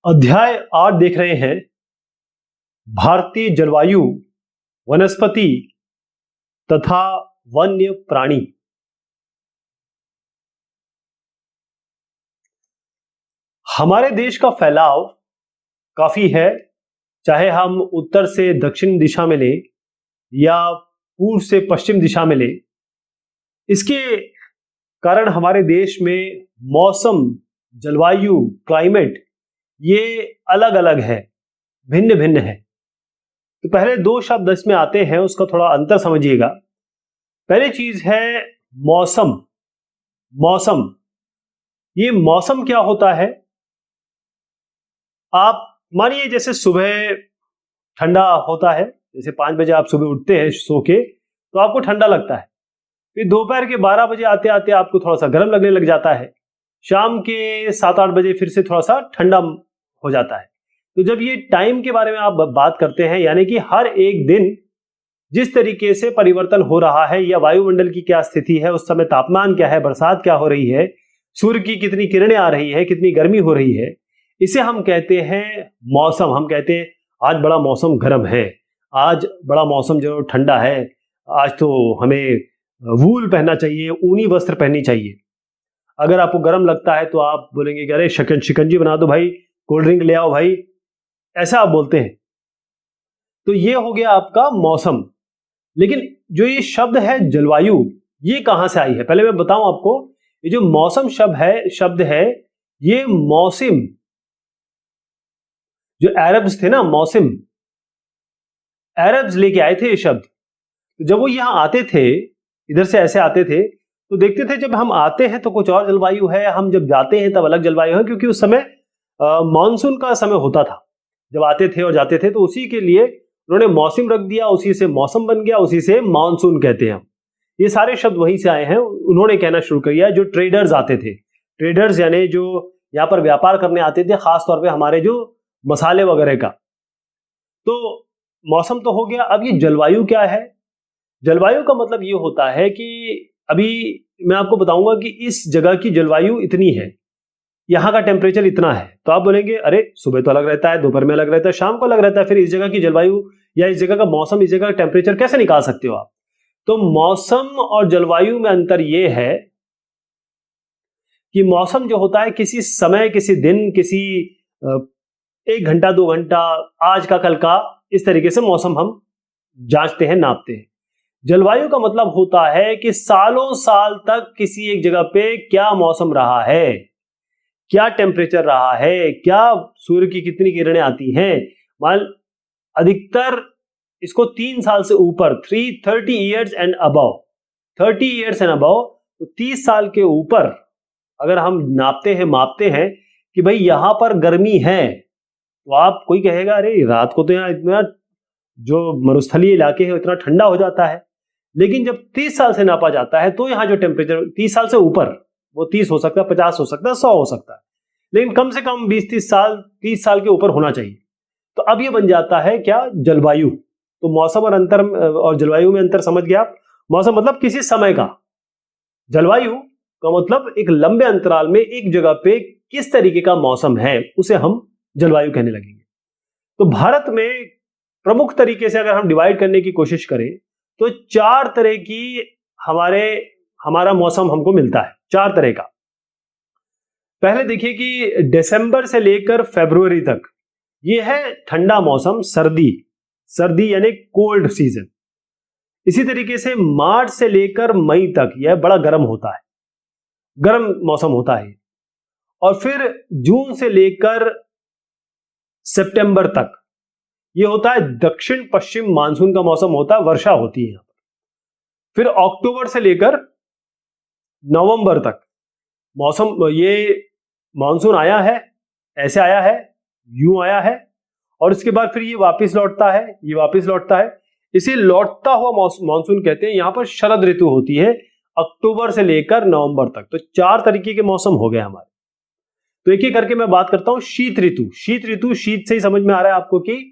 अध्याय 8 देख रहे हैं। भारतीय जलवायु, वनस्पति तथा वन्य प्राणी। हमारे देश का फैलाव काफी है, चाहे हम उत्तर से दक्षिण दिशा में लें या पूर्व से पश्चिम दिशा में लें। इसके कारण हमारे देश में मौसम, जलवायु, क्लाइमेट ये अलग अलग है, भिन्न भिन्न है। तो पहले दो शब्द इसमें आते हैं, उसका थोड़ा अंतर समझिएगा। पहली चीज है मौसम। मौसम, ये मौसम क्या होता है? आप मानिए जैसे सुबह ठंडा होता है, जैसे 5 बजे आप सुबह उठते हैं सो के, तो आपको ठंडा लगता है। फिर दोपहर के 12 बजे आते आते आपको थोड़ा सा गर्म लगने लग जाता है। शाम के 7-8 बजे फिर से थोड़ा सा ठंडा हो जाता है। तो जब ये टाइम के बारे में आप बात करते हैं, यानी कि हर एक दिन जिस तरीके से परिवर्तन हो रहा है या वायुमंडल की क्या स्थिति है, उस समय तापमान क्या है, बरसात क्या हो रही है, सूर्य की कितनी किरणें आ रही है, कितनी गर्मी हो रही है, इसे हम कहते हैं मौसम। हम कहते हैं आज बड़ा मौसम गर्म है, आज बड़ा मौसम जो ठंडा है, आज तो हमें वूल पहनना चाहिए, ऊनी वस्त्र पहननी चाहिए। अगर आपको गर्म लगता है तो आप बोलेंगे कि अरे शिकंजी बना दो भाई, कोल्ड ड्रिंक ले आओ भाई, ऐसा आप बोलते हैं। तो ये हो गया आपका मौसम। लेकिन जो ये शब्द है जलवायु, ये कहां से आई है? पहले मैं बताऊं आपको, ये जो मौसम शब्द है ये मौसिम, जो अरब्स थे ना, मौसिम, अरब्स लेके आए थे ये शब्द। तो जब वो यहां आते थे, इधर से ऐसे आते थे, तो देखते थे जब हम आते हैं तो कुछ और जलवायु है, हम जब जाते हैं तब अलग जलवायु है, क्योंकि उस समय मानसून का समय होता था। जब आते थे और जाते थे तो उसी के लिए उन्होंने मौसम रख दिया, उसी से मौसम बन गया, उसी से मानसून कहते हैं हम। ये सारे शब्द वहीं से आए हैं। उन्होंने कहना शुरू कर दिया, जो ट्रेडर्स आते थे, ट्रेडर्स यानी जो यहाँ पर व्यापार करने आते थे, खास तौर पे हमारे जो मसाले वगैरह का। तो मौसम तो हो गया। अब ये जलवायु क्या है? जलवायु का मतलब ये होता है कि अभी मैं आपको बताऊंगा कि इस जगह की जलवायु इतनी है, यहाँ का टेम्परेचर इतना है। तो आप बोलेंगे अरे सुबह तो अलग रहता है, दोपहर में अलग रहता है, शाम को अलग रहता है, फिर इस जगह की जलवायु या इस जगह का मौसम, इस जगह का टेम्परेचर कैसे निकाल सकते हो आप? तो मौसम और जलवायु में अंतर यह है कि मौसम जो होता है किसी समय, किसी दिन, किसी 1 घंटा 2 घंटा, आज का कल का, इस तरीके से मौसम हम जांचते हैं, नापते हैं। जलवायु का मतलब होता है कि सालों साल तक किसी एक जगह पे क्या मौसम रहा है, क्या टेम्परेचर रहा है, क्या सूर्य की कितनी किरणें आती हैं। मान अधिकतर इसको 3 साल से ऊपर, 30 years and above, 30 years and above, तो 30 साल के ऊपर अगर हम नापते हैं, मापते हैं कि भाई यहां पर गर्मी है, तो आप, कोई कहेगा अरे रात को तो यहाँ इतना, जो मरुस्थलीय इलाके हैं, इतना ठंडा हो जाता है। लेकिन जब 30 साल से नापा जाता है तो यहाँ जो टेम्परेचर 30 साल से ऊपर, वो 30 हो सकता है, 50 हो सकता है, 100 हो सकता है, लेकिन कम से कम 20-30 साल, 30 साल के ऊपर होना चाहिए। तो अब ये बन जाता है क्या? जलवायु। तो मौसम और जलवायु में अंतर समझ गया आप? मौसम मतलब किसी समय का, जलवायु का मतलब एक लंबे अंतराल में एक जगह पे किस तरीके का मौसम है, उसे हम जलवायु कहने लगेंगे। तो भारत में प्रमुख तरीके से अगर हम डिवाइड करने की कोशिश करें तो 4 तरह की हमारा मौसम हमको मिलता है, 4 तरह का। पहले देखिए कि दिसंबर से लेकर फरवरी तक ये है ठंडा मौसम, सर्दी यानी कोल्ड सीजन। इसी तरीके से मार्च से लेकर मई तक यह बड़ा गर्म होता है, गर्म मौसम होता है। और फिर जून से लेकर सितंबर तक ये होता है दक्षिण पश्चिम मानसून का मौसम होता है, वर्षा होती है यहां पर। फिर अक्टूबर से लेकर नवंबर तक मौसम, ये मानसून आया है, ऐसे आया है, यूं आया है, और इसके बाद फिर ये वापस लौटता है, ये वापस लौटता है। इसे लौटता हुआ मानसून कहते हैं। यहां पर शरद ऋतु होती है अक्टूबर से लेकर नवंबर तक। तो 4 तरीके के मौसम हो गए हमारे। तो एक एक करके मैं बात करता हूं। शीत ऋतु, शीत से ही समझ में आ रहा है आपको कि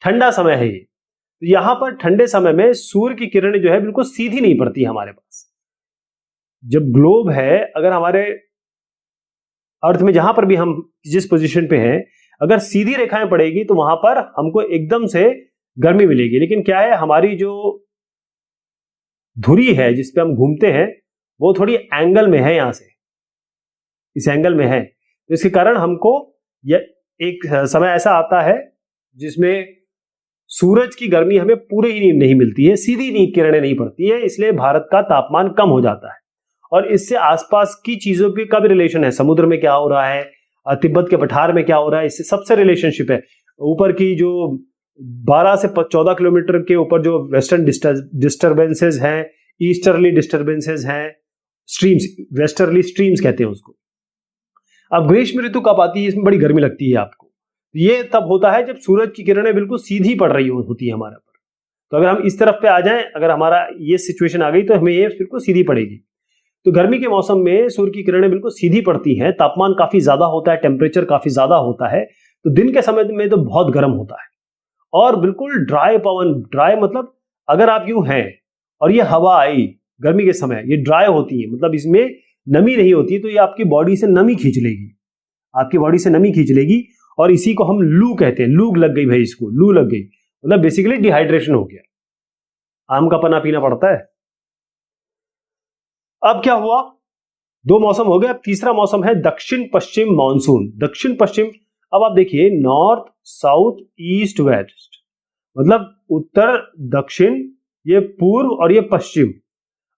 ठंडा समय है ये। तो यहां पर ठंडे समय में सूर्य की किरणें जो है बिल्कुल सीधी नहीं पड़ती हमारे पास। जब ग्लोब है, अगर हमारे अर्थ में जहां पर भी हम जिस पोजीशन पे हैं, अगर सीधी रेखाएं पड़ेगी तो वहां पर हमको एकदम से गर्मी मिलेगी, लेकिन क्या है, हमारी जो धुरी है जिस पे हम घूमते हैं वो थोड़ी एंगल में है, यहां से इस एंगल में है, तो इसके कारण हमको एक समय ऐसा आता है जिसमें सूरज की गर्मी हमें पूरे ही नहीं मिलती है, सीधी नींद किरणें नहीं पड़ती है, इसलिए भारत का तापमान कम हो जाता है। और इससे आसपास की चीजों की का भी रिलेशन है, समुद्र में क्या हो रहा है, तिब्बत के पठार में क्या हो रहा है, इससे सबसे रिलेशनशिप है। ऊपर की जो 12 से 14 किलोमीटर के ऊपर जो वेस्टर्न डिस्टर्बेंसेस हैं, ईस्टर्ली डिस्टर्बेंसेस हैं, स्ट्रीम्स, वेस्टर्ली स्ट्रीम्स कहते हैं उसको। अब ग्रीष्म ऋतु कब आती है, इसमें बड़ी गर्मी लगती है आपको, ये तब होता है जब सूरज की किरणें बिल्कुल सीधी पड़ रही होती है हमारे पर। तो अगर हम इस तरफ पे आ जाएं, अगर हमारा ये सिचुएशन आ गई तो हमें ये बिल्कुल सीधी पड़ेगी। तो गर्मी के मौसम में सूर्य की किरणें बिल्कुल सीधी पड़ती हैं, तापमान काफी ज्यादा होता है, टेम्परेचर काफी ज्यादा होता है, तो दिन के समय में तो बहुत गर्म होता है और बिल्कुल ड्राई पवन, ड्राई मतलब अगर आप यूं हैं और ये हवा आई गर्मी के समय, ये ड्राई होती है, मतलब इसमें नमी नहीं होती, तो ये आपकी बॉडी से नमी खींच लेगी, आपकी बॉडी से नमी खींच लेगी, और इसी को हम लू कहते हैं। लू लग गई भाई, इसको लू लग गई मतलब बेसिकली डिहाइड्रेशन हो गया, आम का पन्ना पीना पड़ता है। अब क्या हुआ, दो मौसम हो गए, अब तीसरा मौसम है दक्षिण पश्चिम मानसून। दक्षिण पश्चिम, अब आप देखिए नॉर्थ साउथ ईस्ट वेस्ट, मतलब उत्तर दक्षिण, ये पूर्व और ये पश्चिम।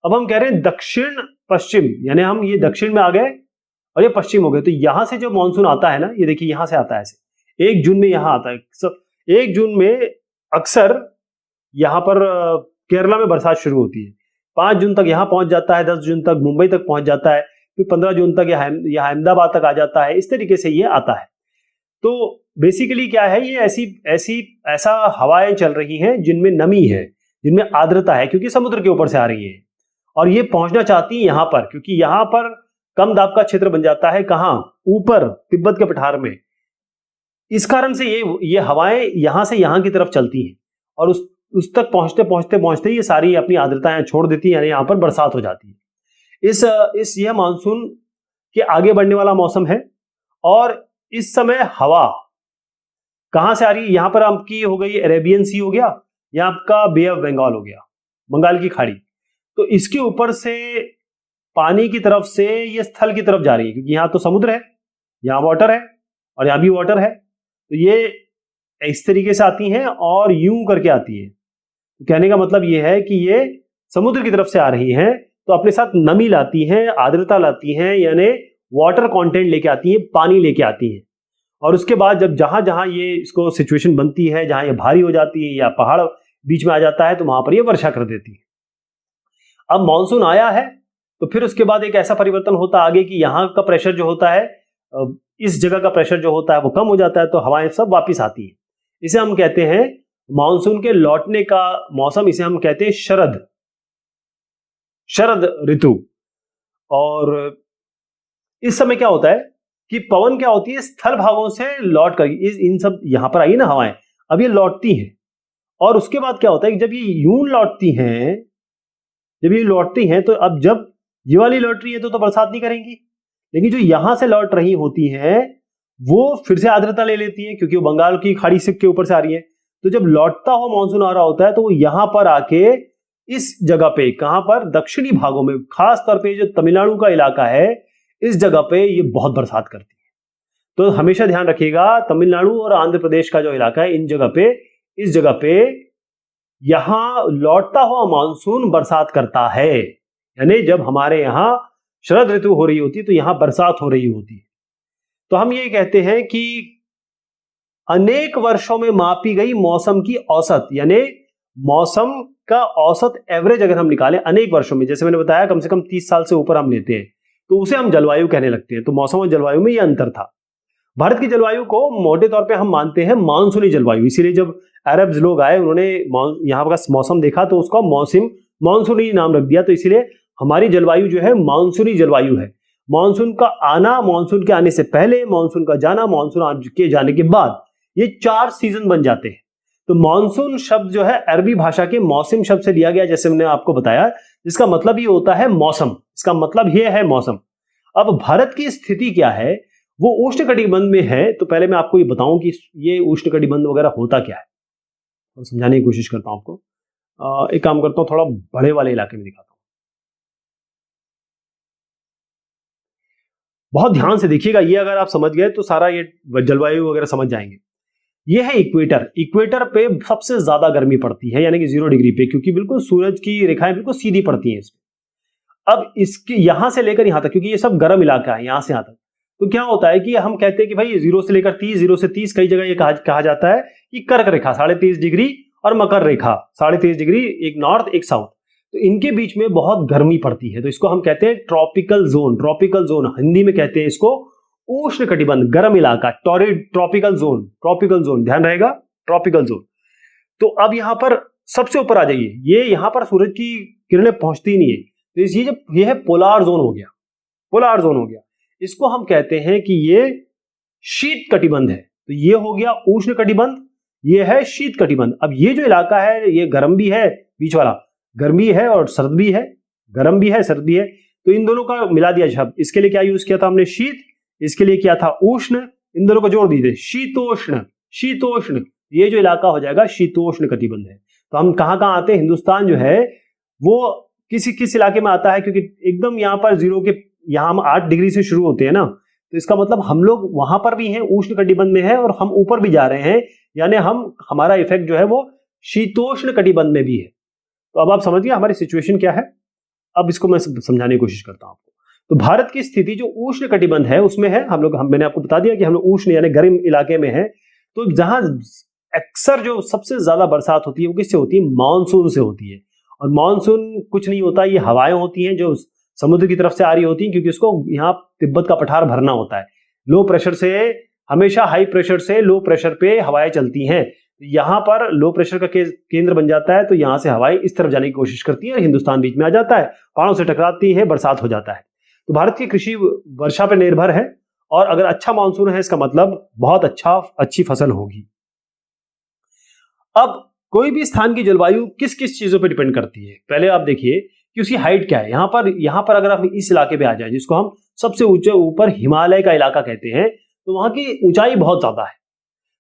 अब हम कह रहे हैं दक्षिण पश्चिम, यानी हम ये दक्षिण में आ गए और ये पश्चिम हो गए। तो यहां से जो मानसून आता है ना, ये देखिए यहां से आता है, ऐसे 1 जून में यहां आता है। 1 जून में अक्सर यहां पर केरला में बरसात शुरू होती है, 5 जून तक यहां पहुंच जाता है, 10 जून तक मुंबई तक पहुंच जाता है, फिर 15 जून तक यह अहमदाबाद तक आ जाता है, इस तरीके से ये आता है। तो बेसिकली क्या है, ये ऐसा हवाएं चल रही हैं जिनमें नमी है, जिनमें आर्द्रता है, क्योंकि समुद्र के ऊपर से आ रही है और ये पहुंचना चाहती है यहां पर, क्योंकि यहां पर कम दाब का क्षेत्र बन जाता है, कहां, ऊपर तिब्बत के पठार में। इस कारण से ये हवाएं यहां से यहां की तरफ चलती हैं और उस तक पहुंचते ये सारी अपनी आर्द्रताएं छोड़ देती है, यानी यहां पर बरसात हो जाती है। यह मानसून के आगे बढ़ने वाला मौसम है। और इस समय हवा कहां से आ रही है, यहां पर आपकी हो गई अरेबियन सी हो गया, या आपका बे ऑफ बंगाल हो गया, बंगाल की खाड़ी। तो इसके ऊपर से पानी की तरफ से ये स्थल की तरफ जा रही है, क्योंकि यहां तो समुद्र है, यहां वाटर है और यहां भी वाटर है, तो ये इस तरीके से आती हैं और यूं करके आती है। तो कहने का मतलब ये है कि ये समुद्र की तरफ से आ रही हैं, तो अपने साथ नमी लाती हैं, आर्द्रता लाती हैं, यानी वाटर कंटेंट लेके आती हैं, पानी लेके आती हैं। और उसके बाद जब जहां जहां ये इसको सिचुएशन बनती है, जहां ये भारी हो जाती है या पहाड़ बीच में आ जाता है, तो वहां पर ये वर्षा कर देती है। अब मानसून आया है तो फिर उसके बाद एक ऐसा परिवर्तन होता है आगे कि यहाँ का प्रेशर जो होता है, इस जगह का प्रेशर जो होता है वो कम हो जाता है, तो हवाएं सब वापिस आती हैं। इसे हम कहते हैं मानसून के लौटने का मौसम, इसे हम कहते हैं शरद ऋतु। और इस समय क्या होता है कि पवन क्या होती है, स्थल भागों से लौट कर इन सब यहां पर आई ना हवाएं, अब ये लौटती हैं। और उसके बाद क्या होता है कि जब ये यूं लौटती हैं, तो अब जब ये वाली लौट रही है तो बरसात नहीं करेंगी, लेकिन जो यहां से लौट रही होती हैं वो फिर से आर्द्रता ले लेती है, क्योंकि वो बंगाल की खाड़ी से के ऊपर से आ रही है। तो जब लौटता हुआ मानसून आ रहा होता है तो वो यहां पर आके इस जगह पे, कहां पर, दक्षिणी भागों में, खास तौर पे जो तमिलनाडु का इलाका है, इस जगह पे ये बहुत बरसात करती है। तो हमेशा ध्यान रखिएगा, तमिलनाडु और आंध्र प्रदेश का जो इलाका है, इस जगह पे यहां लौटता हुआ मानसून बरसात करता है। यानी जब हमारे यहां शरद ऋतु हो रही होती है तो यहां बरसात हो रही होती है। तो हम ये कहते हैं कि अनेक वर्षों में मापी गई मौसम की औसत, यानी मौसम का औसत एवरेज अगर हम निकालें अनेक वर्षों में, जैसे मैंने बताया कम से कम 30 साल से ऊपर हम लेते हैं, तो उसे हम जलवायु कहने लगते हैं। तो मौसम और जलवायु में यह अंतर था। भारत की जलवायु को मोटे तौर पे हम मानते हैं मानसूनी जलवायु, इसीलिए जब अरब्स लोग आए उन्होंने यहाँ का मौसम देखा तो उसका मानसूनी नाम रख दिया। तो इसीलिए हमारी जलवायु जो है मानसूनी जलवायु है। मानसून का आना, मानसून के आने से पहले, मानसून का जाना, मानसून के जाने के बाद, ये 4 सीजन बन जाते हैं। तो मानसून शब्द जो है अरबी भाषा के मौसम शब्द से लिया गया, जैसे मैंने आपको बताया, जिसका मतलब ये होता है मौसम, इसका मतलब ये है मौसम। अब भारत की स्थिति क्या है, वो उष्ण कटिबंध में है। तो पहले मैं आपको ये बताऊं कि ये उष्ण कटिबंध वगैरह होता क्या है, और समझाने की कोशिश करता हूं आपको। एक काम करता हूं, थोड़ा बड़े वाले इलाके में दिखाता हूं। बहुत ध्यान से देखिएगा, ये अगर आप समझ गए तो सारा ये जलवायु वगैरह समझ जाएंगे। ये है इक्वेटर। इक्वेटर पे सबसे ज्यादा गर्मी पड़ती है, यानी कि 0 डिग्री पे, क्योंकि बिल्कुल सूरज की रेखाएं बिल्कुल सीधी पड़ती हैं इसमें। अब इसके यहां से लेकर यहां तक, क्योंकि ये सब गर्म इलाका है, यहां से यहां तक, तो क्या होता है कि हम कहते हैं कि भाई 0 से लेकर 30, 0 से 30, कई जगह ये कहा जाता है कि कर्क रेखा 33.5 डिग्री और मकर रेखा 33.5 डिग्री, एक नॉर्थ एक साउथ, तो इनके बीच में बहुत गर्मी पड़ती है। तो इसको हम कहते हैं tropical zone. Tropical zone Hindi में कहते हैं इसको उष्ण कटिबंध, गर्म इलाका, torrid, tropical zone. Tropical zone ध्यान रहेगा, ट्रॉपिकल जोन। तो अब यहां पर सबसे ऊपर आ जाइए, ये यहां पर सूरज की किरणें पहुंचती नहीं है, तो ये है पोलार जोन हो गया। पोलार जोन हो गया, इसको हम कहते हैं कि ये शीत कटिबंध है। तो ये हो गया उष्ण कटिबंध, ये है शीत कटिबंध। अब ये जो इलाका है ये गर्म भी है, बीच वाला गर्मी है और सर्द भी है, गर्म भी है सर्द भी है, तो इन दोनों का मिला दिया शब्द। इसके लिए क्या यूज किया था हमने, शीत, इसके लिए किया था उष्ण, इन दोनों को जोड़ दीजिए, शीतोष्ण। शीतोष्ण, ये जो इलाका हो जाएगा शीतोष्ण कटिबंध है। तो हम कहां कहां आते हैं, हिंदुस्तान जो है वो किस इलाके में आता है, क्योंकि एकदम यहां पर 0 के, यहां हम 8 डिग्री से शुरू होते हैं ना, तो इसका मतलब हम लोग वहां पर भी हैं, उष्ण कटिबंध में है, और हम ऊपर भी जा रहे हैं, यानी हमारा इफेक्ट जो है वो शीतोष्ण कटिबंध में भी है। तो अब आप समझ गए हमारी सिचुएशन क्या है। अब इसको मैं समझाने की कोशिश करता हूं आपको। तो भारत की स्थिति जो उष्ण कटिबंध है उसमें है, मैंने आपको बता दिया कि हम लोग उष्ण यानी गर्म इलाके में है। तो जहां अक्सर जो सबसे ज्यादा बरसात होती है वो किससे होती है, मानसून से होती है। और मानसून कुछ नहीं होता, ये हवाएं होती हैं जो समुद्र की तरफ से आ रही होती हैं, क्योंकि उसको यहाँ तिब्बत का पठार भरना होता है। लो प्रेशर से हमेशा हाई प्रेशर से लो प्रेशर पे हवाएं चलती हैं, यहां पर लो प्रेशर का केंद्र बन जाता है, तो यहां से हवाएं इस तरफ जाने की कोशिश करती है, हिंदुस्तान बीच में आ जाता है, पहाड़ों से टकराती है, बरसात हो जाता है। तो भारत की कृषि वर्षा पर निर्भर है, और अगर अच्छा मानसून है इसका मतलब बहुत अच्छी फसल होगी। अब कोई भी स्थान की जलवायु किस किस चीजों पर डिपेंड करती है, पहले आप देखिए कि उसकी हाइट क्या है। यहां पर अगर आप इस इलाके पे आ जाए, जिसको हम सबसे ऊंचे ऊपर हिमालय का इलाका कहते हैं, तो वहां की ऊंचाई बहुत ज्यादा है।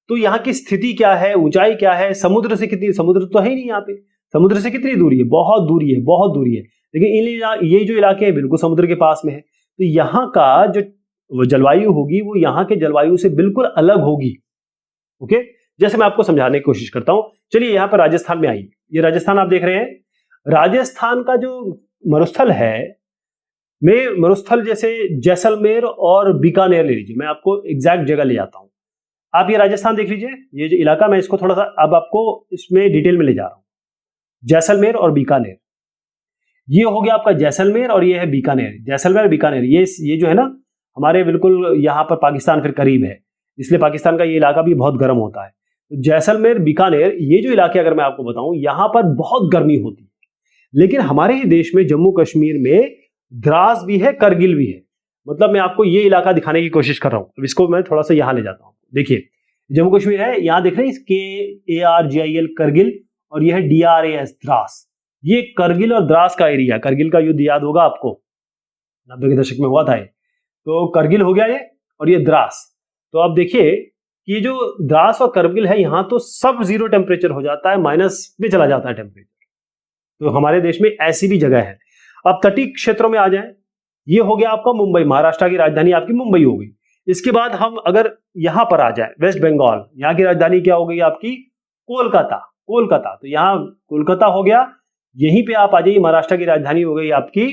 तो यहाँ की स्थिति क्या है, ऊंचाई क्या है, समुद्र से कितनी, समुद्र तो है ही नहीं यहाँ पे, समुद्र से कितनी दूरी है, बहुत दूरी है, बहुत दूरी है। लेकिन ये जो इलाके हैं बिल्कुल समुद्र के पास में है, तो यहाँ का जो जलवायु होगी वो यहाँ के जलवायु से बिल्कुल अलग होगी। ओके, जैसे मैं आपको समझाने की कोशिश करता हूं। चलिए यहाँ पर राजस्थान में आइए, ये राजस्थान आप देख रहे हैं। राजस्थान का जो मरुस्थल है, मरुस्थल जैसे जैसलमेर और बीकानेर ले लीजिए, मैं आपको एग्जैक्ट जगह ले जाता हूं। आप ये राजस्थान देख लीजिए, ये जो इलाका, मैं इसको थोड़ा सा अब आपको इसमें डिटेल में ले जा रहा हूं। जैसलमेर और बीकानेर, ये हो गया आपका जैसलमेर, और ये है बीकानेर। जैसलमेर बीकानेर, ये जो है ना हमारे बिल्कुल यहाँ पर पाकिस्तान फिर करीब है, इसलिए पाकिस्तान का ये इलाका भी बहुत गर्म होता है। तो जैसलमेर बीकानेर ये जो इलाके अगर मैं आपको बताऊं, यहां पर बहुत गर्मी होती है। लेकिन हमारे ही देश में जम्मू कश्मीर में द्रास भी है, करगिल भी है। मतलब मैं आपको ये इलाका दिखाने की कोशिश कर रहा हूं। अब इसको मैं थोड़ा सा यहां ले जाता हूं। देखिए जम्मू कश्मीर है, यहां देख रहे हैं KARGIL करगिल, और यह है DRAS द्रास। ये करगिल और द्रास का एरिया, करगिल का युद्ध याद होगा आपको, 90 के दशक में हुआ था ये। तो करगिल हो गया ये, और ये द्रास। तो आप देखिए कि ये जो द्रास और करगिल है, यहां तो सब 0 टेम्परेचर हो जाता है, माइनस में चला जाता है टेम्परेचर। तो हमारे देश में ऐसी भी जगह है। अब तटीय क्षेत्रों में आ जाए, ये हो गया आपका मुंबई, महाराष्ट्र की राजधानी आपकी मुंबई हो गई। इसके बाद हम अगर यहां पर आ जाए, वेस्ट बंगाल, यहाँ की राजधानी क्या हो गई आपकी, कोलकाता। कोलकाता, तो यहां कोलकाता हो गया। यहीं पे आप आ जाइए, महाराष्ट्र की राजधानी हो गई आपकी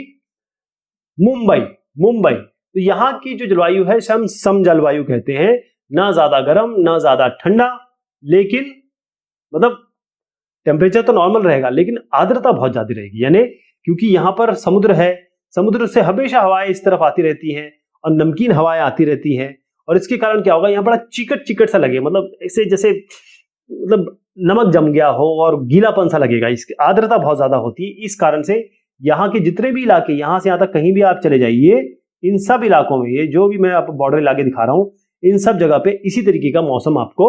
मुंबई। मुंबई, तो यहाँ की जो जलवायु है इसे हम सम जलवायु कहते हैं, ना ज्यादा गर्म ना ज्यादा ठंडा, लेकिन मतलब टेम्परेचर तो नॉर्मल रहेगा, लेकिन आर्द्रता बहुत ज्यादा रहेगी। यानी क्योंकि यहाँ पर समुद्र है, समुद्र से हमेशा हवाएं इस तरफ आती रहती हैं, और नमकीन हवाएं आती रहती हैं, और इसके कारण क्या होगा, यहाँ बड़ा चिकट चिकट सा लगे, मतलब ऐसे जैसे मतलब नमक जम गया हो और गीलापन सा लगेगा। इसकी आर्द्रता बहुत ज्यादा होती है। इस कारण से यहाँ के जितने भी इलाके, यहां से यहां तक कहीं भी आप चले जाइए, इन सब इलाकों में, ये जो भी मैं आपको बॉर्डर इलाके दिखा रहा हूं, इन सब जगह पे इसी तरीके का मौसम आपको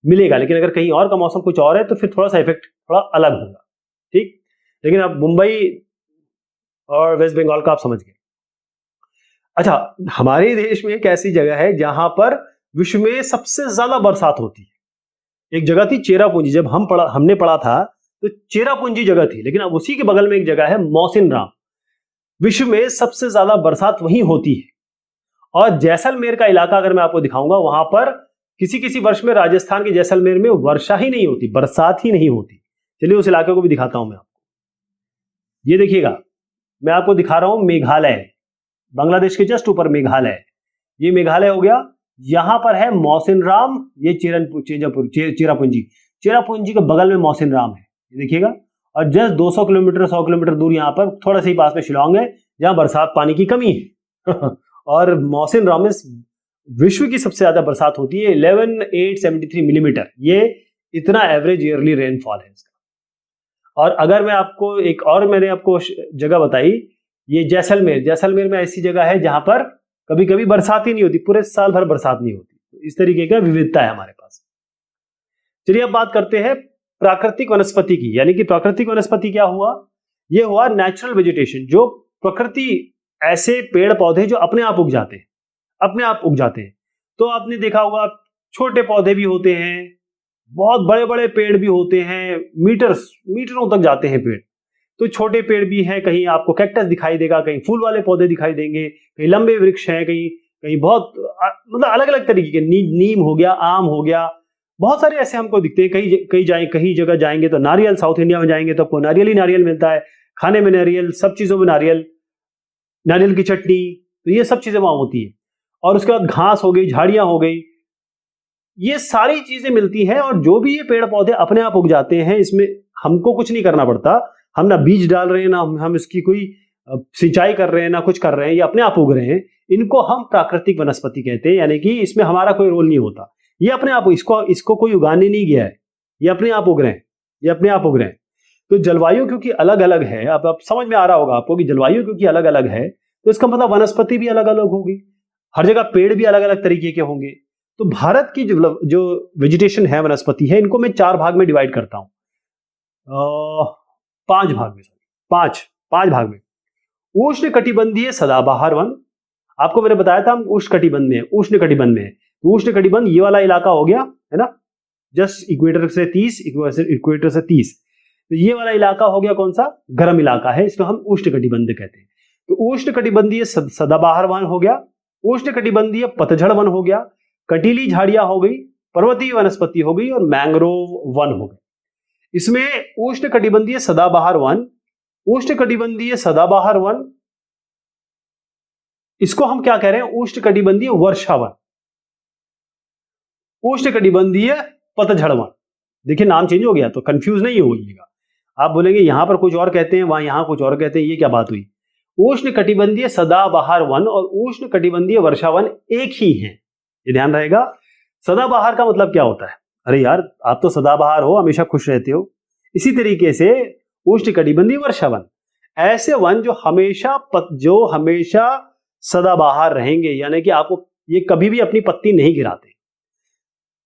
मिलेगा। लेकिन अगर कहीं और का मौसम कुछ और है तो फिर थोड़ा सा इफेक्ट थोड़ा अलग होगा, ठीक। लेकिन अब मुंबई और वेस्ट बंगाल का आप समझ गए। अच्छा, हमारे देश में एक ऐसी जगह है जहां पर विश्व में सबसे ज्यादा बरसात होती है। एक जगह थी चेरापूंजी, जब हमने पढ़ा था तो चेरापूंजी जगह थी, लेकिन अब उसी के बगल में एक जगह है मौसिन राम। विश्व में सबसे ज्यादा बरसात वहीं होती है। और जैसलमेर का इलाका अगर मैं आपको दिखाऊंगा, वहां पर किसी किसी वर्ष में राजस्थान के जैसलमेर में वर्षा ही नहीं होती, बरसात ही नहीं होती। चलिए उस इलाके को भी दिखाता हूं मैं आपको। ये देखिएगा, मैं आपको दिखा रहा हूं मेघालय, बांग्लादेश के जस्ट ऊपर मेघालय। ये मेघालय हो गया। यहां पर है मौसिन राम, ये चेरापूंजी। चेरापूंजी के बगल में मौसिन राम है, ये देखिएगा। और जस्ट 200 किलोमीटर 100 किलोमीटर दूर यहां पर थोड़ा सा ही पास में शिलांग है, जहां बरसात पानी की कमी है। और मौसिन राम में विश्व की सबसे ज्यादा बरसात होती है, 11,873 मिलीमीटर। ये इतना एवरेज ईयरली रेनफॉल है इसका। और अगर मैं आपको एक और मैंने आपको जगह बताई, ये जैसलमेर में ऐसी जगह है जहां पर कभी कभी बरसात ही नहीं होती, पूरे साल भर बरसात नहीं होती। तो इस तरीके का विविधता है हमारे पास। चलिए अब बात करते हैं प्राकृतिक वनस्पति की। यानी कि प्राकृतिक वनस्पति क्या हुआ? ये हुआ नेचुरल वेजिटेशन, जो प्रकृति, ऐसे पेड़ पौधे जो अपने आप उग जाते हैं, अपने आप उग जाते हैं। तो आपने देखा होगा, छोटे पौधे भी होते हैं, बहुत बड़े बड़े पेड़ भी होते हैं, मीटरों तक जाते हैं पेड़। तो छोटे पेड़ भी हैं, कहीं आपको कैक्टस दिखाई देगा, कहीं फूल वाले पौधे दिखाई देंगे, कहीं लंबे वृक्ष हैं, कहीं कहीं बहुत मतलब अलग अलग तरीके के, नीम हो गया, आम हो गया, बहुत सारे ऐसे हमको दिखते हैं। कहीं जगह जाएंगे तो नारियल, साउथ इंडिया में जाएंगे तो आपको नारियल ही नारियल मिलता है, खाने में नारियल, सब चीजों में नारियल, नारियल की चटनी, तो ये सब चीजें वहां होती है। और उसके बाद घास हो गई, झाड़ियां हो गई, ये सारी चीजें मिलती हैं। और जो भी ये पेड़ पौधे अपने आप उग जाते हैं, इसमें हमको कुछ नहीं करना पड़ता। हम ना बीज डाल रहे हैं, ना हम इसकी कोई सिंचाई कर रहे हैं, ना कुछ कर रहे हैं, ये अपने आप उग रहे हैं। इनको हम प्राकृतिक वनस्पति कहते हैं, यानी कि इसमें हमारा कोई रोल नहीं होता। ये अपने आप, इसको कोई उगाने नहीं गया है, ये अपने आप उग रहे हैं, ये अपने आप उग रहे हैं। तो जलवायु क्योंकि अलग अलग है, अब समझ में आ रहा होगा आपको कि जलवायु क्योंकि अलग अलग है, तो इसका मतलब वनस्पति भी अलग अलग होगी, हर जगह पेड़ भी अलग अलग तरीके के होंगे। तो भारत की जो वेजिटेशन है, वनस्पति है, इनको मैं 4 भाग में डिवाइड करता हूं, 5 भाग में, पांच भाग में। उष्ण कटिबंधीय सदाबहार वन, आपको मैंने बताया था हम उष्ण कटिबंध में, उष्ण कटिबंध में है। तो उष्ण कटिबंध ये वाला इलाका हो गया, है ना, जस्ट इक्वेटर से 30, तो ये वाला इलाका हो गया कौन सा? गर्म इलाका है, इसको हम उष्ण कटिबंध कहते हैं। तो उष्ण कटिबंधीय सदाबहार वन हो गया, उष्ण कटिबंधीय पतझड़ वन हो गया, कटीली झाड़ियां हो गई, पर्वतीय वनस्पति हो गई, और मैंग्रोव वन हो गए। इसमें उष्ण कटिबंधीय सदाबहार वन, इसको हम क्या कह रहे हैं? उष्ण कटिबंधीय वर्षा वन, उष्ण कटिबंधीय पतझड़ वन। देखिए नाम चेंज हो गया, तो कंफ्यूज नहीं होइएगा। आप बोलेंगे यहां पर कुछ और कहते हैं, वहां यहां कुछ और कहते हैं, ये क्या बात हुई? उष्ण कटिबंधीय सदाबहार वन और उष्ण कटिबंधीय वर्षा वन एक ही हैं, ये ध्यान रहेगा। सदाबहार का मतलब क्या होता है? अरे यार, आप तो सदाबहार हो, हमेशा खुश रहते हो। इसी तरीके से उष्ण कटिबंधीय वर्षा वन, ऐसे वन जो हमेशा सदाबहार रहेंगे, यानी कि आपको ये कभी भी अपनी पत्ती नहीं गिराते।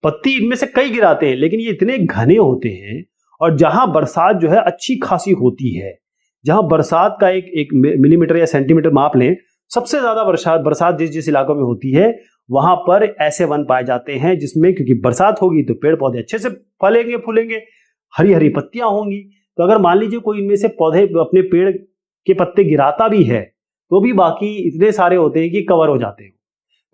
पत्ती इनमें से कई गिराते हैं, लेकिन ये इतने घने होते हैं। और जहां बरसात जो है अच्छी खासी होती है, जहां बरसात का एक मिलीमीटर या सेंटीमीटर माप लें, सबसे ज्यादा बरसात जिस इलाकों में होती है, वहां पर ऐसे वन पाए जाते हैं, जिसमें क्योंकि बरसात होगी तो पेड़ पौधे अच्छे से फलेंगे फूलेंगे, हरी हरी पत्तियां होंगी। तो अगर मान लीजिए कोई इनमें से पौधे अपने पेड़ के पत्ते गिराता भी है, तो भी बाकी इतने सारे होते हैं कि कवर हो जाते हैं।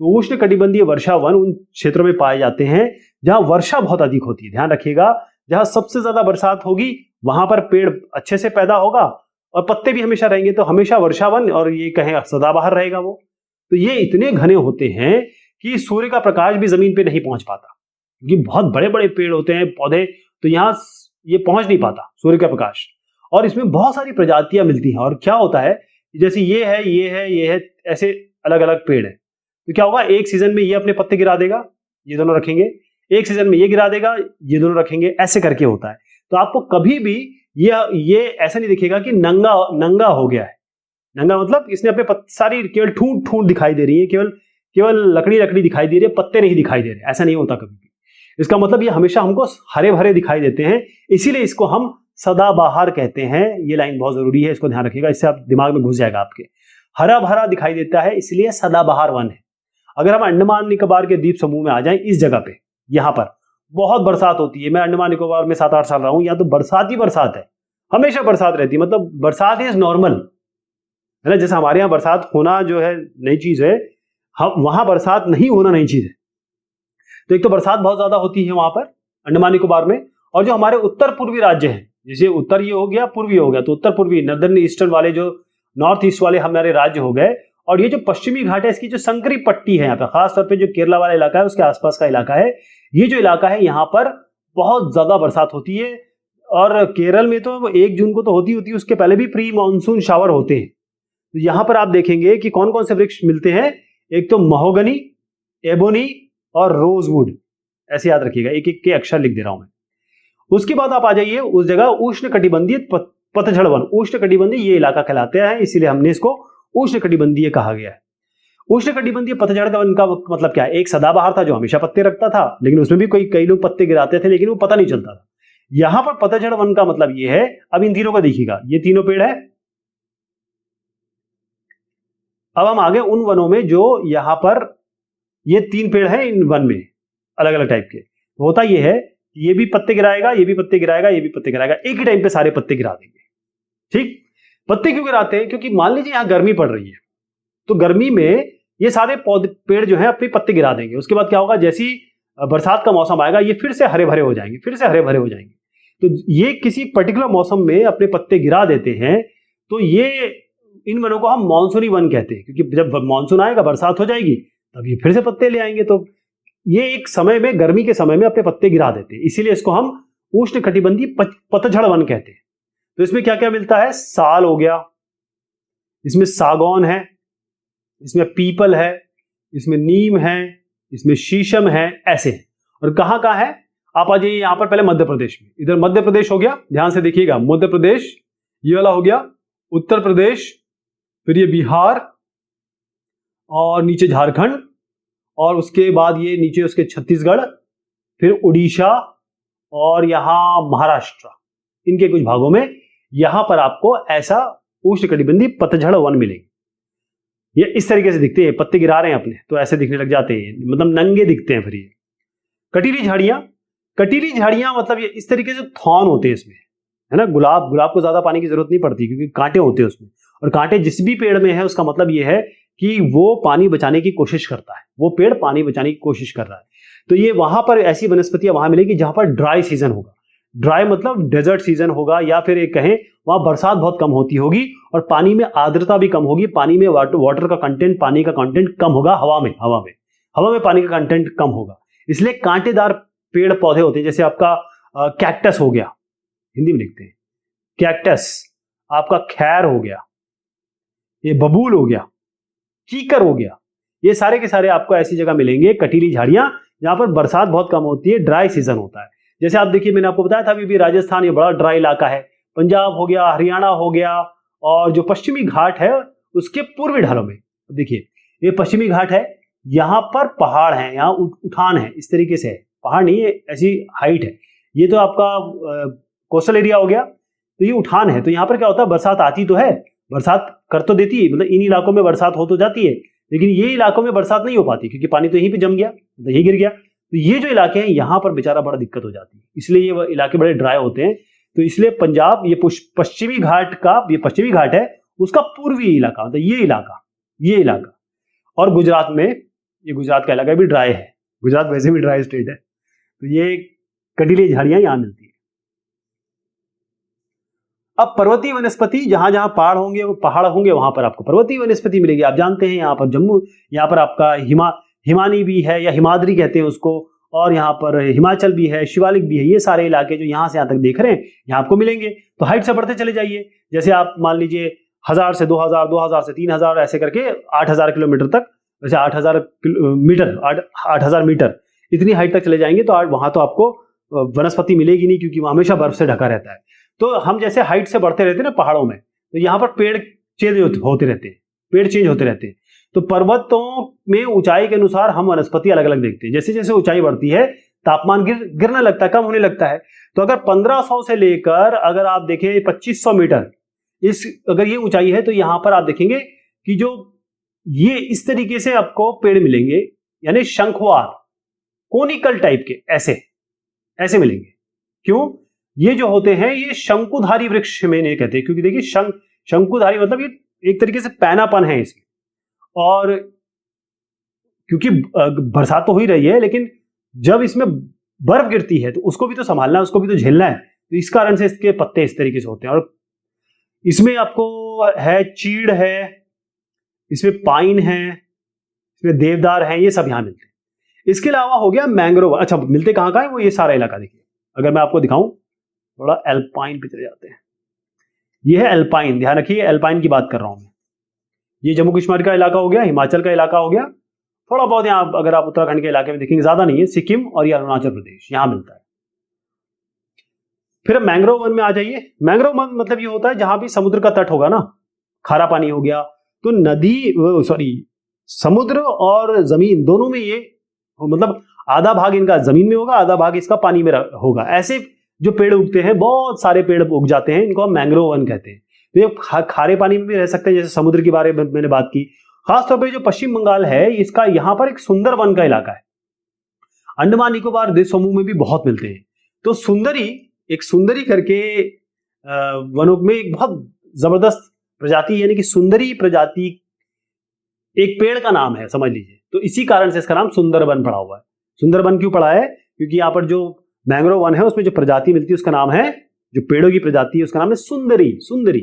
तो उष्ण कटिबंधीय वर्षा वन उन क्षेत्रों में पाए जाते हैं जहां वर्षा बहुत अधिक होती है। ध्यान रखिएगा, जहां सबसे ज्यादा बरसात होगी वहां पर पेड़ अच्छे से पैदा होगा और पत्ते भी हमेशा रहेंगे, तो हमेशा वर्षा वन, और ये कहें सदाबहार रहेगा वो। तो ये इतने घने होते हैं कि सूर्य का प्रकाश भी जमीन पे नहीं पहुंच पाता, क्योंकि बहुत बड़े बड़े पेड़ होते हैं, पौधे, तो यहां ये पहुंच नहीं पाता सूर्य का प्रकाश। और इसमें बहुत सारी प्रजातियां मिलती हैं। और क्या होता है, जैसे ये है, ऐसे अलग अलग पेड़ है, तो क्या होगा, एक सीजन में ये अपने पत्ते गिरा देगा, ये दोनों रखेंगे, एक सीजन में ये गिरा देगा, ये दोनों रखेंगे, ऐसे करके होता है। तो आपको कभी भी ये ऐसा नहीं दिखेगा कि नंगा हो गया है। नंगा मतलब इसने अपने सारी केवल ठूंठ दिखाई दे रही है, केवल लकड़ी दिखाई दे रही है, पत्ते नहीं दिखाई दे रहे, ऐसा नहीं होता कभी भी। इसका मतलब ये हमेशा हमको हरे भरे दिखाई देते हैं, इसीलिए इसको हम सदाबहार कहते हैं। ये लाइन बहुत जरूरी है, इसको ध्यान रखिएगा, इससे आप दिमाग में घुस जाएगा आपके। हरा भरा दिखाई देता है, इसलिए सदाबहार वन है। अगर हम अंडमान निकोबार के द्वीप समूह में आ जाएं, इस जगह पे, यहां पर बहुत बरसात होती है। मैं अंडमान निकोबार में 7-8 साल रहा हूं, यहां तो बरसात ही बरसात है, हमेशा बरसात रहती है। मतलब बरसात इज नॉर्मल, है ना। जैसे हमारे यहाँ बरसात होना जो है नई चीज है, हम वहां बरसात नहीं होना नई चीज है। तो एक तो बरसात बहुत ज्यादा होती है वहां पर अंडमान निकोबार में, और जो हमारे उत्तर पूर्वी राज्य हैं, जैसे उत्तर ये हो गया, पूर्वी हो गया, तो उत्तर पूर्वी नॉर्दर्न ईस्टर्न वाले, जो नॉर्थ ईस्ट वाले हमारे राज्य हो गए, और ये जो पश्चिमी घाट है, इसकी जो संकरी पट्टी है यहाँ पे, खासतौर पे जो केरला वाला इलाका है उसके आसपास का इलाका है, ये जो इलाका है यहाँ पर बहुत ज्यादा बरसात होती है। और केरल में तो 1 जून को तो होती है, उसके पहले भी प्री मानसून शावर होते हैं। तो यहाँ पर आप देखेंगे कि कौन कौन से वृक्ष मिलते हैं। एक तो महोगनी, एबोनी और रोजवुड, ऐसे याद रखिएगा, एक एक के अक्षर लिख दे रहा हूं मैं। उसके बाद आप आ जाइए उस जगह, उष्ण कटिबंधीय पतझड़ वन। उष्ण कटिबंधीय ये इलाका कहलाते हैं, इसीलिए हमने इसको उष्ण कटिबंधीय कहा गया है। उष्ण कटिबंधीय पतझड़ वन का मतलब क्या है? एक सदाबहार था जो हमेशा पत्ते रखता था, लेकिन उसमें भी कई लोग पत्ते गिराते थे, लेकिन वो पता नहीं चलता था। यहां पर पतझड़ वन का मतलब ये है, अब इन तीनों का देखिएगा, ये तीनों पेड़ है। अब हम आगे उन वनों में जो यहां पर ये 3 पेड़ हैं इन वन में, अलग अलग टाइप के। होता ये है, ये भी पत्ते गिराएगा, ये भी पत्ते गिराएगा, ये भी पत्ते गिराएगा, एक ही टाइम पे सारे पत्ते गिरा देंगे। ठीक, पत्ते क्यों गिराते हैं? क्योंकि मान लीजिए यहां गर्मी पड़ रही है, तो गर्मी में ये सारे पौधे पेड़ जो है अपने पत्ते गिरा देंगे। उसके बाद क्या होगा, जैसी बरसात का मौसम आएगा, ये फिर से हरे भरे हो जाएंगे, फिर से हरे भरे हो जाएंगे। तो ये किसी पर्टिकुलर मौसम में अपने पत्ते गिरा देते हैं, तो ये इन वनों को हम मानसूनी वन कहते हैं, क्योंकि जब मानसून आएगा, बरसात हो जाएगी, तब ये फिर से पत्ते ले आएंगे। तो ये एक समय में, गर्मी के समय में अपने पत्ते गिरा देते हैं, इसीलिए इसको हम उष्ण कटिबंधीय पतझड़ वन कहते हैं। तो इसमें क्या क्या मिलता है? साल हो गया, इसमें सागौन है, इसमें पीपल है, इसमें नीम है, इसमें शीशम है, ऐसे। और कहां कहां है? आप आ जाइए यहां पर, पहले मध्य प्रदेश में। इधर मध्य प्रदेश हो गया, ध्यान से देखिएगा, मध्य प्रदेश ये वाला हो गया, उत्तर प्रदेश, फिर ये बिहार, और नीचे झारखंड, और उसके बाद ये नीचे उसके छत्तीसगढ़, फिर उड़ीसा, और यहां महाराष्ट्र। इनके कुछ भागों में यहां पर आपको ऐसा उष्णकटिबंधीय पतझड़ वन मिलेंगे। ये इस तरीके से दिखते हैं, पत्ते गिरा रहे हैं अपने, तो ऐसे दिखने लग जाते हैं, मतलब नंगे दिखते हैं। फिर ये कटीली झाड़ियां, कटीली झाड़ियां मतलब ये इस तरीके से थॉर्न होते हैं इसमें, है ना। गुलाब को ज्यादा पानी की जरूरत नहीं पड़ती, क्योंकि कांटे होते हैं उसमें, और कांटे जिस भी पेड़ में है उसका मतलब ये है कि वो पानी बचाने की कोशिश करता है, वो पेड़ पानी बचाने की कोशिश कर रहा है। तो ये वहां पर ऐसी वनस्पतियां वहां मिलेगी जहां पर ड्राई सीजन होगा। ड्राई मतलब डेजर्ट सीजन होगा, या फिर एक कहें वहां बरसात बहुत कम होती होगी, और पानी में आर्द्रता भी कम होगी, पानी में वाटर का कंटेंट, पानी का कंटेंट कम होगा। हवा में पानी का कंटेंट कम होगा, इसलिए कांटेदार पेड़ पौधे होते हैं। जैसे आपका कैक्टस हो गया, हिंदी में लिखते हैं कैक्टस, आपका खैर हो गया, ये बबूल हो गया, कीकर हो गया, ये सारे के सारे आपको ऐसी जगह मिलेंगे, कटीली झाड़ियां, जहां पर बरसात बहुत कम होती है, ड्राई सीजन होता है। जैसे आप देखिए, मैंने आपको बताया था अभी भी, राजस्थान ये बड़ा ड्राई इलाका है, पंजाब हो गया, हरियाणा हो गया, और जो पश्चिमी घाट है उसके पूर्वी ढालों में देखिए, ये पश्चिमी घाट है, यहां पर पहाड़ है, यहाँ उठान है, इस तरीके से है, पहाड़ नहीं है, ऐसी हाइट है। ये तो आपका कोस्टल एरिया हो गया, तो ये उठान है। तो यहाँ पर क्या होता है, बरसात आती तो है, बरसात कर तो देती है, मतलब इन इलाकों में बरसात हो तो जाती है, लेकिन ये इलाकों में बरसात नहीं हो पाती, क्योंकि पानी तो यहीं पे जम गया, तो यहीं गिर गया। तो ये जो इलाके हैं, यहाँ पर बेचारा बड़ा दिक्कत हो जाती है, इसलिए ये इलाके बड़े ड्राई होते हैं। तो इसलिए पंजाब, ये पश्चिमी घाट का, ये पश्चिमी घाट है, उसका पूर्वी इलाका, मतलब ये इलाका, और गुजरात में, ये गुजरात का इलाका भी ड्राई है, गुजरात वैसे भी ड्राई स्टेट है, तो ये कटीली झाड़ियां यहां मिलती है। अब पर्वतीय वनस्पति, जहां जहां पहाड़ होंगे वहां पर आपको पर्वतीय वनस्पति मिलेगी। आप जानते हैं यहाँ पर यहाँ पर आपका हिमानी भी है, या हिमाद्री कहते हैं उसको, और यहाँ पर हिमाचल भी है, शिवालिक भी है। ये सारे इलाके जो यहाँ से यहाँ तक देख रहे हैं, यहाँ आपको मिलेंगे। तो हाइट से बढ़ते चले जाइए, जैसे आप मान लीजिए 1000 से 2000, 2000 से 3000, ऐसे करके 8000 किलोमीटर तक, वैसे 8000 मीटर इतनी हाइट तक चले जाएंगे, तो वहां तो आपको वनस्पति मिलेगी नहीं, क्योंकि वहां हमेशा बर्फ से ढका रहता है। तो हम जैसे हाइट से बढ़ते रहते हैं ना पहाड़ों में, तो यहाँ पर पेड़ चेंज होते रहते हैं। तो पर्वतों में ऊंचाई के अनुसार हम वनस्पति अलग अलग देखते हैं। जैसे जैसे ऊंचाई बढ़ती है, तापमान गिरने लगता है, कम होने लगता है। तो अगर 1500 से लेकर, अगर आप देखें 2500 मीटर, अगर ये ऊंचाई है, तो यहाँ पर आप देखेंगे कि जो ये इस तरीके से आपको पेड़ मिलेंगे, यानी शंखवार कोनिकल टाइप के, ऐसे ऐसे मिलेंगे। क्यों? ये जो होते हैं ये शंकुधारी वृक्ष में नहीं कहते, क्योंकि देखिए शंकुधारी मतलब ये एक तरीके से पैनापन है इसमें, और क्योंकि बरसात तो हो ही रही है, लेकिन जब इसमें बर्फ गिरती है तो उसको भी तो संभालना है, उसको भी तो झेलना है, तो इस कारण से इसके पत्ते इस तरीके से होते हैं। और इसमें आपको है चीड़ है, इसमें पाइन है, इसमें देवदार है, ये सब यहां मिलते हैं। इसके अलावा हो गया मैंग्रोव। अच्छा, मिलते कहां का है वो, ये सारा इलाका देखिए, अगर मैं आपको दिखाऊं, थोड़ा एल्पाइन पे चले जाते हैं। ये है एल्पाइन, ध्यान रखिए एल्पाइन की बात कर रहा हूं मैं। ये जम्मू कश्मीर का इलाका हो गया, हिमाचल का इलाका हो गया, थोड़ा बहुत यहाँ अगर आप उत्तराखंड के इलाके में देखेंगे, ज्यादा नहीं है, सिक्किम और ये अरुणाचल प्रदेश यहां मिलता है। फिर मैंग्रोव वन में आ जाइए। मैंग्रोव वन मतलब ये होता है जहां भी समुद्र का तट होगा ना, खारा पानी हो गया, तो नदी सॉरी समुद्र और जमीन दोनों में ये मतलब आधा भाग इनका जमीन में होगा, आधा भाग इसका पानी में होगा। ऐसे जो पेड़ उगते हैं, बहुत सारे पेड़ उग जाते हैं, इनको हम मैंग्रोव वन कहते हैं। तो ये खारे पानी में भी रह सकते हैं, जैसे समुद्र के बारे में मैंने बात की। खासतौर पर जो पश्चिम बंगाल है, इसका यहाँ पर एक सुंदर वन का इलाका है। अंडमान निकोबार द्वीप समूह में भी बहुत मिलते हैं। तो सुंदरी, एक सुंदरी करके वनों में एक बहुत जबरदस्त प्रजाति, यानी कि सुंदरी प्रजाति एक पेड़ का नाम है, समझ लीजिए। तो इसी कारण से इसका नाम सुंदरबन पड़ा हुआ है। सुंदरबन क्यों पड़ा है? क्योंकि यहाँ पर जो मैंग्रोव वन है उसमें जो प्रजाति मिलती है उसका नाम है, जो पेड़ों की प्रजाति है उसका नाम है सुंदरी। सुंदरी।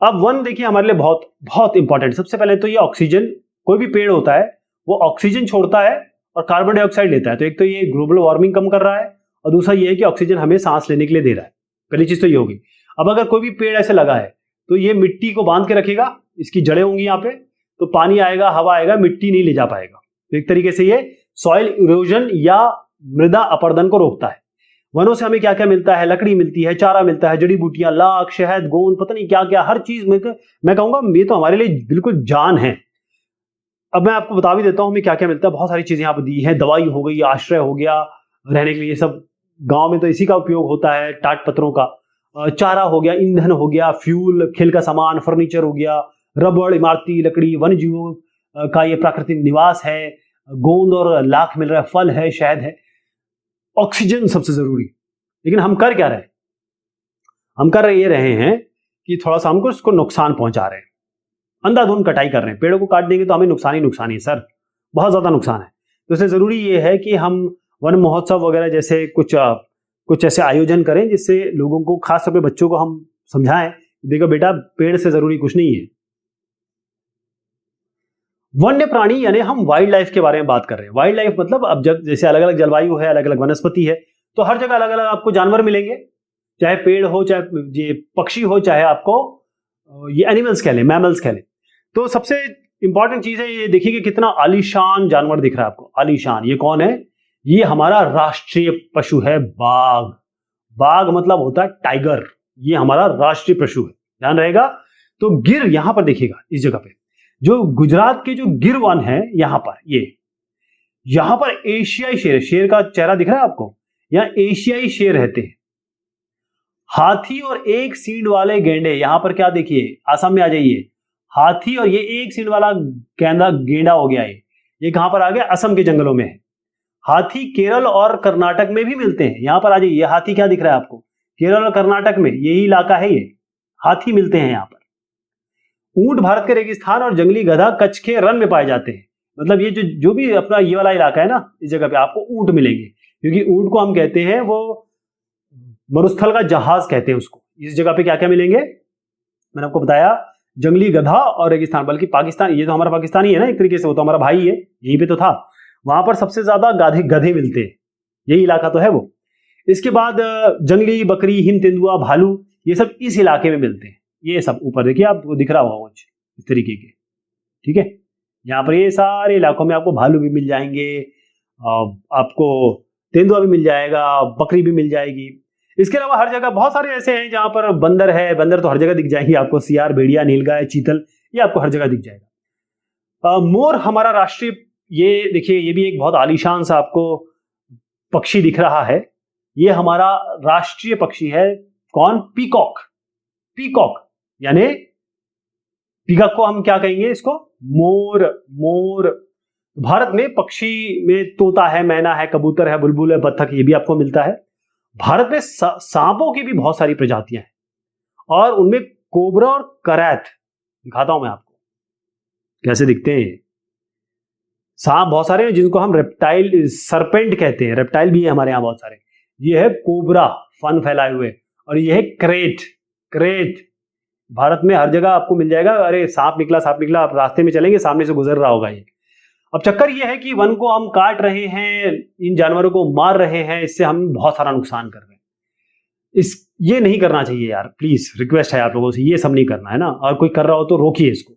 अब वन देखिए हमारे लिए बहुत बहुत इंपॉर्टेंट। सबसे पहले तो ये ऑक्सीजन, कोई भी पेड़ होता है वो ऑक्सीजन छोड़ता है और कार्बन डाइऑक्साइड लेता है। तो एक तो ये ग्लोबल वार्मिंग कम कर रहा है, और दूसरा ये है कि ऑक्सीजन हमें सांस लेने के लिए दे रहा है। पहली चीज तो ये होगी। अब अगर कोई भी पेड़ ऐसे लगा है तो ये मिट्टी को बांध के रखेगा, इसकी जड़ें होंगी यहाँ पे, तो पानी आएगा, हवा आएगा, मिट्टी नहीं ले जा पाएगा। तो एक तरीके से ये सॉइल इरोजन या मृदा अपरदन को रोकता है। वनों से हमें क्या क्या मिलता है? लकड़ी मिलती है, चारा मिलता है, जड़ी बूटियां, लाख, शहद, गोंद, पता नहीं क्या क्या, हर चीज मैं कहूंगा ये तो हमारे लिए बिल्कुल जान है। अब मैं आपको बता भी देता हूं हमें क्या क्या मिलता है। बहुत सारी चीजें यहाँ पर दी है, दवाई हो गई, आश्रय हो गया रहने के लिए, सब गांव में तो इसी का उपयोग होता है, टाट पत्रों का। चारा हो गया, ईंधन हो गया, फ्यूल, खेल का सामान, फर्नीचर हो गया, रबड़, इमारती लकड़ी, वन जीवों का ये प्राकृतिक निवास है, गोंद और लाख मिल रहा है, फल है, शहद है, ऑक्सीजन सबसे जरूरी। लेकिन हम कर क्या रहे हैं? हम कर ये रहे हैं कि थोड़ा सा हमको उसको नुकसान पहुंचा रहे हैं, अंधाधुंध कटाई कर रहे हैं। पेड़ों को काट देंगे तो हमें नुकसान ही नुकसान है सर, बहुत ज्यादा नुकसान है। तो इसलिए जरूरी ये है कि हम वन महोत्सव वगैरह जैसे कुछ ऐसे आयोजन करें जिससे लोगों को, खासतौर पे बच्चों को हम समझाएं, देखो बेटा पेड़ से जरूरी कुछ नहीं है। वन्य प्राणी यानी हम वाइल्ड लाइफ के बारे में बात कर रहे हैं। वाइल्ड लाइफ मतलब अब जब जैसे अलग अलग जलवायु है, अलग अलग वनस्पति है, तो हर जगह अलग अलग आपको जानवर मिलेंगे, चाहे पेड़ हो, चाहे ये पक्षी हो, चाहे आपको ये एनिमल्स कह लें, मैमल्स कह लें। तो सबसे इंपॉर्टेंट चीज है ये देखिए कि कितना आलीशान जानवर दिख रहा है आपको। आलीशान, ये कौन है? ये हमारा राष्ट्रीय पशु है, बाघ। बाघ मतलब होता है टाइगर, ये हमारा राष्ट्रीय पशु है, ध्यान रहेगा। तो गिर यहां पर देखिएगा, इस जगह पे जो गुजरात के जो गिर वन है, यहां पर यहां पर एशियाई शेर, शेर का चेहरा दिख रहा है आपको, यहां एशियाई शेर रहते हैं। हाथी और एक सींग वाले गेंडे, यहां पर क्या देखिए, आसाम में आ जाइए, हाथी और ये एक सींग वाला गेंडा हो गया, ये कहां पर आ गया? असम के जंगलों में है। हाथी केरल और कर्नाटक में भी मिलते हैं, यहां पर आ जाइए, हाथी क्या दिख रहा है आपको? केरल और कर्नाटक में यही इलाका है, ये हाथी मिलते हैं यहां पर। ऊंट भारत के रेगिस्तान और जंगली गधा कच्छ के रन में पाए जाते हैं। मतलब ये जो भी अपना ये वाला इलाका है ना, इस जगह पे आपको ऊंट मिलेंगे, क्योंकि ऊंट को हम कहते हैं वो मरुस्थल का जहाज कहते हैं उसको। इस जगह पे क्या क्या मिलेंगे मैंने आपको बताया, जंगली गधा और रेगिस्तान, बल्कि पाकिस्तान, ये तो हमारा पाकिस्तानी है ना एक तरीके से, वो तो हमारा भाई है, यहीं पे तो था। वहां पर सबसे ज्यादा गधे मिलते हैं, यही इलाका तो है वो। इसके बाद जंगली बकरी, हिम तेंदुआ, भालू, ये सब इस इलाके में मिलते हैं। ये सब ऊपर देखिए आपको दिख रहा होगा कुछ इस तरीके के, ठीक है। यहाँ पर ये सारे इलाकों में आपको भालू भी मिल जाएंगे, आपको तेंदुआ भी मिल जाएगा, बकरी भी मिल जाएगी। इसके अलावा हर जगह बहुत सारे ऐसे हैं जहां पर बंदर है, बंदर तो हर जगह दिख जाएंगे आपको, सियार, भेड़िया, नीलगाय, चीतल, ये आपको हर जगह दिख जाएगा। मोर हमारा राष्ट्रीय, ये देखिए ये भी एक बहुत आलीशान सा आपको पक्षी दिख रहा है, ये हमारा राष्ट्रीय पक्षी है। कौन? पीकॉक। पीकॉक यानी पीकॉक को हम क्या कहेंगे, इसको मोर। मोर। भारत में पक्षी में तोता है, मैना है, कबूतर है, बुलबुल है, बत्तख, ये भी आपको मिलता है। भारत में सांपों की भी बहुत सारी प्रजातियां हैं और उनमें कोबरा और करैत, दिखाता हूं मैं आपको कैसे दिखते हैं। सांप बहुत सारे हैं जिनको हम रेप्टाइल सरपेंट कहते हैं, रेप्टाइल भी है हमारे यहाँ बहुत सारे। ये है कोबरा, फन फैलाए हुए, और ये है क्रेट। क्रेट भारत में हर जगह आपको मिल जाएगा। अरे सांप निकला, सांप निकला, आप रास्ते में चलेंगे सामने से गुजर रहा होगा ये। अब चक्कर ये है कि वन को हम काट रहे हैं, इन जानवरों को मार रहे हैं, इससे हम बहुत सारा नुकसान कर रहे हैं। ये नहीं करना चाहिए यार, प्लीज रिक्वेस्ट है आप लोगों से, ये सब नहीं करना है ना। और कोई कर रहा हो तो रोकिए इसको।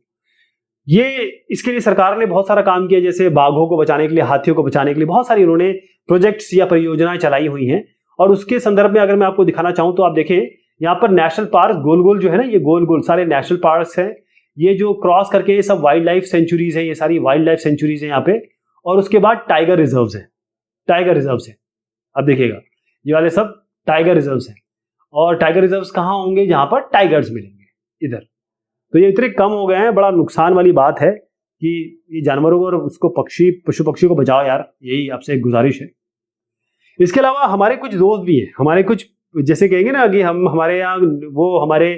ये इसके लिए सरकार ने बहुत सारा काम किया, जैसे बाघों को बचाने के लिए, हाथियों को बचाने के लिए बहुत सारी उन्होंने प्रोजेक्ट्स या परियोजनाएं चलाई हुई हैं। और उसके संदर्भ में अगर मैं आपको दिखाना चाहूं तो आप देखें यहाँ पर नेशनल पार्क गोल गोल जो है ना, ये गोल गोल सारे नेशनल पार्क्स हैं। ये जो क्रॉस करके ये सब वाइल्ड लाइफ सेंचुरीज है, ये सारी वाइल्ड लाइफ सेंचुरीज है यहाँ पे। और उसके बाद टाइगर रिजर्व्स है, टाइगर रिजर्व्स है। अब देखिएगा ये वाले सब टाइगर रिजर्व्स हैं। और टाइगर रिजर्व्स कहाँ होंगे, जहां पर टाइगर्स मिलेंगे इधर। तो ये इतने कम हो गए हैं, बड़ा नुकसान वाली बात है कि ये जानवरों को और उसको पशु पक्षी को बचाओ यार, यही आपसे एक गुजारिश है। इसके अलावा हमारे कुछ दोस्त भी हैं, हमारे कुछ जैसे कहेंगे ना कि हम हमारे यहाँ वो हमारे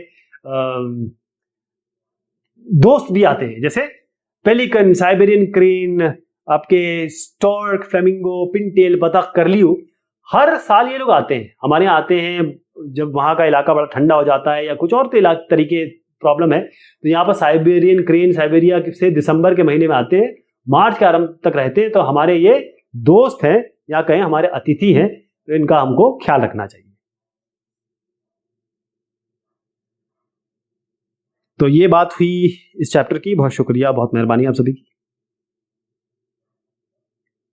दोस्त भी आते हैं, जैसे पेलिकन, साइबेरियन क्रेन, आपके स्टॉर्क, फ्लेमिंगो, पिनटेल, बतख, करलियू। हर साल ये लोग आते हैं हमारे यहाँ, आते हैं जब वहां का इलाका बड़ा ठंडा हो जाता है या कुछ और तरीके प्रॉब्लम है, तो यहाँ पर साइबेरियन क्रेन साइबेरिया से दिसंबर के महीने में आते हैं, मार्च के आरंभ तक रहते हैं। तो हमारे ये दोस्त हैं या कहें हमारे अतिथि हैं, तो इनका हमको ख्याल रखना चाहिए। तो ये बात हुई इस चैप्टर की। बहुत शुक्रिया, बहुत मेहरबानी आप सभी की।